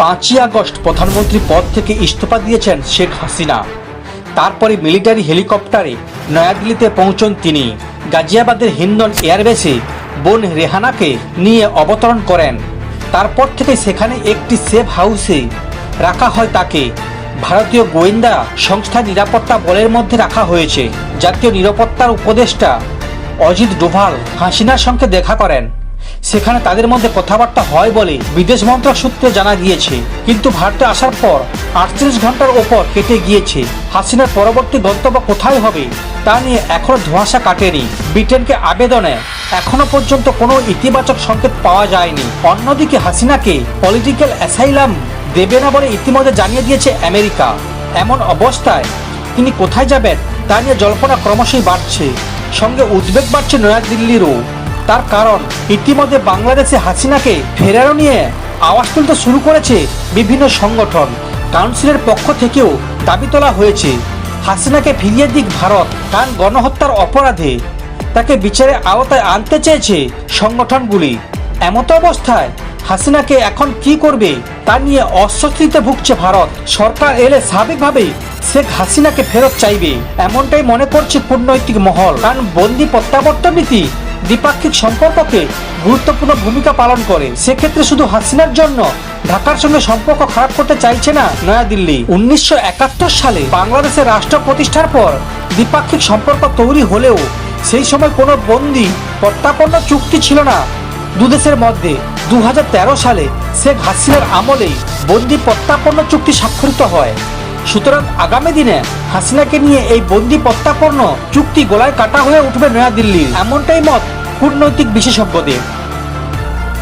5ই August প্রধানমন্ত্রী পদ থেকে ইস্তফা দিয়েছেন শেখ হাসিনা। তারপরে মিলিটারি হেলিকপ্টারে নয়াদিল্লিতে পৌঁছন তিনি। গাজিয়াবাদের হিন্ডন এয়ারবেসে বোন রেহানাকে নিয়ে অবতরণ করেন। তারপর থেকে সেখানে একটি সেফ হাউসে রাখা হয় তাকে। ভারতীয় গোয়েন্দা সংস্থা নিরাপত্তা বলের মধ্যে রাখা হয়েছে। জাতীয় নিরাপত্তার উপদেষ্টা অজিত ডোভাল হাসিনার সঙ্গে দেখা করেন। সেখানে তাদের মধ্যে কথাবার্তা হয় বলে বিদেশ মন্ত্রক সূত্রে জানা গিয়েছে। কিন্তু ভারতে আসার পর 38 ঘন্টার ওপর কেটে গিয়েছে। হাসিনার পরবর্তী গন্তব্য কোথায় হবে তা নিয়ে এখনো ধোঁয়াশা কাটেনি। ব্রিটেনকে আবেদনে এখনো পর্যন্ত কোনো ইতিবাচক সংকেত পাওয়া যায়নি। অন্যদিকে হাসিনাকে পলিটিক্যাল অ্যাসাইলাম দেবে না বলে ইতিমধ্যে জানিয়ে দিয়েছে আমেরিকা। এমন অবস্থায় তিনি কোথায় যাবেন তা নিয়ে জল্পনা ক্রমশই বাড়ছে। সঙ্গে উদ্বেগ বাড়ছে নয়াদিল্লিরও। তার কারণ ইতিমধ্যে বাংলাদেশে হাসিনাকে ফেরানো নিয়ে আওয়াজ তুলতে শুরু করেছে বিভিন্ন সংগঠন। কাউন্সিলের পক্ষ থেকেও দাবি তোলা হয়েছে হাসিনাকে ফিরিয়ে দিক ভারত, কারণ গণহত্যার অপরাধে তাকে বিচারের আওতায় আনতে চেয়েছে সংগঠনগুলি। এমত অবস্থায় হাসিনাকে এখন কি করবে তা নিয়ে অস্বস্তিতে ভুগছে ভারত। সরকার এলে স্বাভাবিকভাবেই শেখ হাসিনাকে ফেরত চাইবে, এমনটাই মনে করছে কূটনৈতিক মহল। কারণ বন্দি প্রত্যাবর্তন নীতি দ্বিপাক্ষিক সম্পর্ককে গুরুত্বপূর্ণ ভূমিকা পালন করে। সেক্ষেত্রে শুধু হাসিনার জন্য ঢাকার সঙ্গে সম্পর্ক খারাপ করতে চাইছে না নয়াদিল্লি। 1971 সালে বাংলাদেশের রাষ্ট্র প্রতিষ্ঠার পর দ্বিপাক্ষিক সম্পর্ক তৈরি হলেও সেই সময় কোনো বন্দি প্রত্যাপন্ন চুক্তি ছিল না দুদেশের মধ্যে। 2013 সালে শেখ হাসিনার আমলেই বন্দি প্রত্যাপন্ন চুক্তি স্বাক্ষরিত হয়। সুতরাং আগামী দিনে হাসিনাকে নিয়ে এই বন্দি প্রত্যাপন্ন চুক্তি গলায় কাটা হয়ে উঠবে নয়াদিল্লির, এমনটাই মত কূটনৈতিক বিশেষজ্ঞদের।